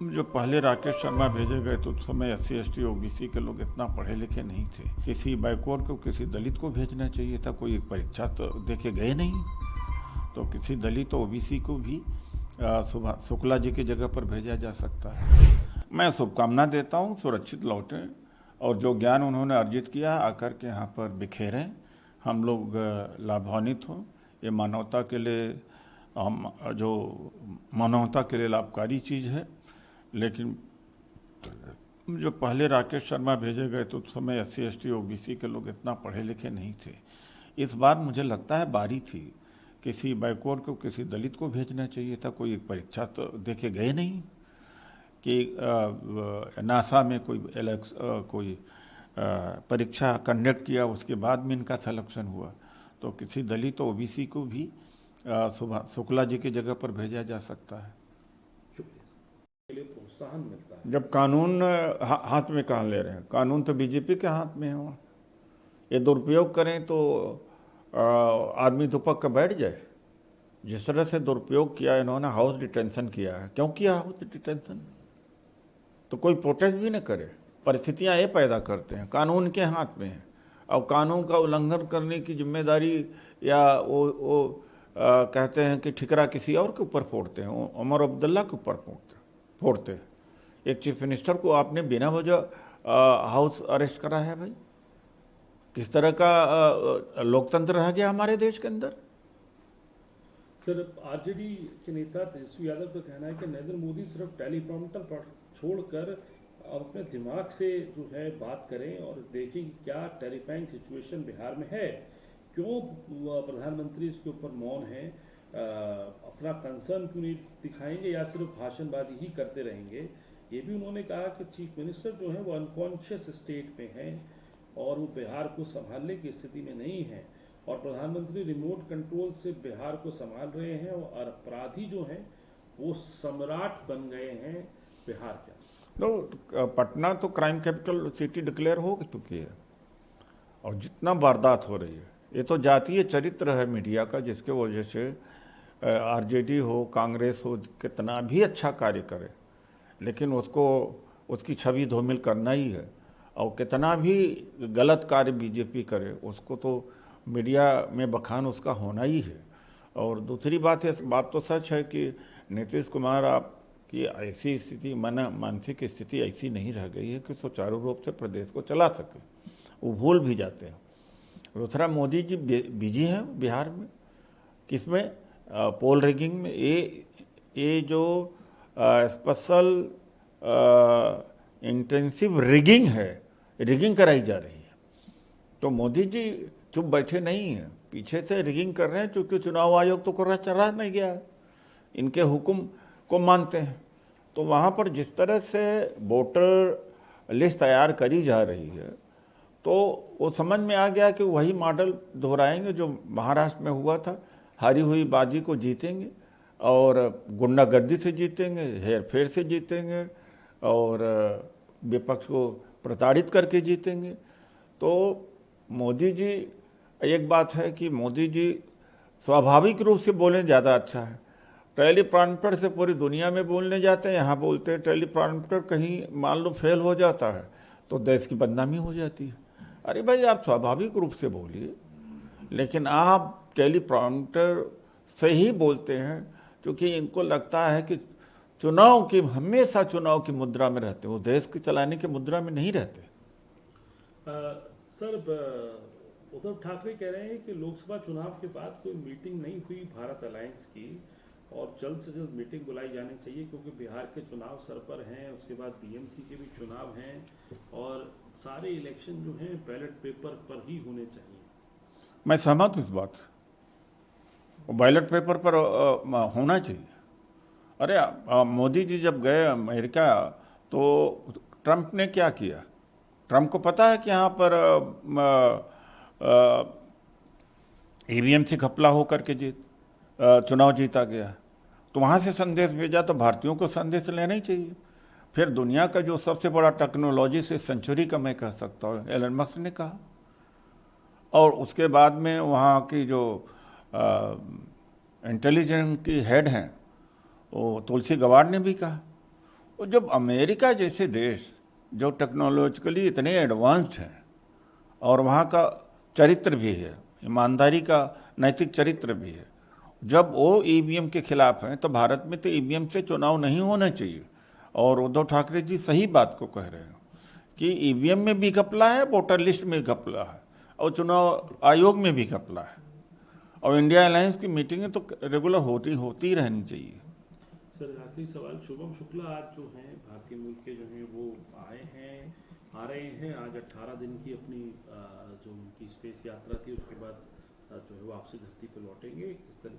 जो पहले राकेश शर्मा भेजे गए तो उस समय SC ST OBC के लोग इतना पढ़े लिखे नहीं थे। किसी बैकवर्ड को, किसी दलित को भेजना चाहिए था। कोई एक परीक्षा तो देके गए नहीं, तो किसी दलित OBC को भी शुक्ला जी की जगह पर भेजा जा सकता है। मैं शुभकामना देता हूँ, सुरक्षित लौटें और जो ज्ञान उन्होंने अर्जित किया आकर के यहाँ पर बिखेरें, हम लोग लाभान्वित हों। ये मानवता के लिए लाभकारी चीज़ है। लेकिन जो पहले राकेश शर्मा भेजे गए तो उस समय SC ST OBC के लोग इतना पढ़े लिखे नहीं थे। इस बार मुझे लगता है बारी थी, किसी बैकवर्ड को, किसी दलित को भेजना चाहिए था। कोई एक परीक्षा तो देके गए नहीं कि नासा में कोई परीक्षा कंडक्ट किया, उसके बाद में इनका सिलेक्शन हुआ। तो किसी दलित OBC को भी शुक्ला जी की जगह पर भेजा जा सकता है। लिए प्रोत्साहन मिलता है। जब कानून हाथ में कहाँ ले रहे हैं, कानून तो BJP के हाथ में है। वहाँ ये दुरुपयोग करें तो आदमी दुपक कर बैठ जाए। जिस तरह से दुरुपयोग किया इन्होंने, हाउस डिटेंशन किया है। क्यों किया हाउस डिटेंशन? तो कोई प्रोटेस्ट भी न करे। परिस्थितियां ये पैदा करते हैं, कानून के हाथ में है। अब कानून का उल्लंघन करने की जिम्मेदारी या वो कहते हैं कि ठिकरा किसी और के ऊपर फोड़ते हैं, उमर अब्दुल्ला के ऊपर फोड़ते हैं। एक चीफ मिनिस्टर को आपने बिना वजह हाउस अरेस्ट करा है। भाई किस तरह का लोकतंत्र रह गया हमारे देश के अंदर। सर, RJD के नेता तेजस्वी यादव का कहना है कि नरेंद्र मोदी सिर्फ टेलीप्रॉम्प्टर पर छोड़कर अपने दिमाग से जो है बात करें और देखें कि क्या टेरिफाइंग सिचुएशन बिहार में है। क्यों प्रधानमंत्री इसके ऊपर मौन है, अपना कंसर्न क्यों नहीं दिखाएंगे या सिर्फ भाषणबाजी ही करते रहेंगे। ये भी उन्होंने कहा कि चीफ मिनिस्टर जो है वो अनकॉन्शियस स्टेट में हैं और वो बिहार को संभालने की स्थिति में नहीं है और प्रधानमंत्री रिमोट कंट्रोल से बिहार को संभाल रहे हैं और अपराधी जो हैं वो सम्राट बन गए हैं बिहार के। तो पटना तो क्राइम कैपिटल सिटी डिक्लेयर हो चुकी है और जितना वारदात हो रही है, ये तो जातीय चरित्र है मीडिया का, जिसके वजह से RJD हो, कांग्रेस हो, कितना भी अच्छा कार्य करे लेकिन उसकी छवि धूमिल करना ही है। और कितना भी गलत कार्य BJP करे उसको तो मीडिया में बखान उसका होना ही है। और दूसरी बात तो सच है कि नीतीश कुमार आपकी ऐसी स्थिति, मानसिक स्थिति ऐसी नहीं रह गई है कि सुचारू रूप से प्रदेश को चला सके। वो भूल भी जाते हैं। दूसरा, मोदी जी बिजी हैं बिहार में, किसमें? पोल रिगिंग में। ये जो स्पेशल इंटेंसिव रिगिंग है, रिगिंग कराई जा रही है। तो मोदी जी चुप बैठे नहीं हैं, पीछे से रिगिंग कर रहे हैं, क्योंकि चुनाव आयोग तो कर चला नहीं गया, इनके हुक्म को मानते हैं। तो वहाँ पर जिस तरह से वोटर लिस्ट तैयार करी जा रही है, तो वो समझ में आ गया कि वही मॉडल दोहराएंगे जो महाराष्ट्र में हुआ था। हारी हुई बाजी को जीतेंगे और गुंडागर्दी से जीतेंगे, हेर फेर से जीतेंगे और विपक्ष को प्रताड़ित करके जीतेंगे। तो मोदी जी, एक बात है कि मोदी जी स्वाभाविक रूप से बोलें ज़्यादा अच्छा है। टेलीप्रॉम्प्टर से पूरी दुनिया में बोलने जाते हैं, यहाँ बोलते हैं टेलीप्रॉम्प्टर कहीं मान लो फेल हो जाता है तो देश की बदनामी हो जाती है। अरे भाई, आप स्वाभाविक रूप से बोलिए, लेकिन आप टेलीप्रॉम्प्टर से ही बोलते हैं क्योंकि इनको लगता है कि हमेशा चुनाव की मुद्रा में रहते हैं, वो देश की चलाने की मुद्रा में नहीं रहते। सर, उद्धव ठाकरे कह रहे हैं कि लोकसभा चुनाव के बाद कोई मीटिंग नहीं हुई भारत अलायंस की और जल्द से जल्द मीटिंग बुलाई जानी चाहिए क्योंकि बिहार के चुनाव सर पर हैं, उसके बाद BMC के भी चुनाव हैं और सारे इलेक्शन जो हैं बैलेट पेपर पर ही होने चाहिए। मैं सहमत हूँ इस बात से, बैलेट पेपर पर होना चाहिए। अरे मोदी जी जब गए अमेरिका तो ट्रंप ने क्या किया? ट्रंप को पता है कि यहाँ पर EVM से घपला होकर के चुनाव जीता गया। तो वहाँ से संदेश भेजा, तो भारतीयों को संदेश लेना ही चाहिए। फिर दुनिया का जो सबसे बड़ा टेक्नोलॉजी से सेंचुरी का मैं कह सकता हूँ, एलन मस्क ने कहा। और उसके बाद में वहाँ की जो इंटेलिजेंस की हेड हैं वो तुलसी गवाड़ ने भी कहा। और जब अमेरिका जैसे देश जो टेक्नोलॉजिकली इतने एडवांस्ड हैं और वहाँ का चरित्र भी है, ईमानदारी का नैतिक चरित्र भी है, जब वो ईवीएम के खिलाफ हैं तो भारत में तो ईवीएम से चुनाव नहीं होना चाहिए। और उद्धव ठाकरे जी सही बात को कह रहे हैं कि ईवीएम में भी घपला है, वोटर लिस्ट में घपला है और चुनाव आयोग में भी घपला है। और इंडिया अलायंस की मीटिंगें तो रेगुलर होती रहनी चाहिए। सर आखिरी सवाल, शुभम शुक्ला आज जो हैं भारतीय मूल के जो हैं वो आ रहे हैं आज 18 दिन की अपनी जो उनकी स्पेस यात्रा थी उसके बाद जो है वापसी धरती पर लौटेंगे। किस तरह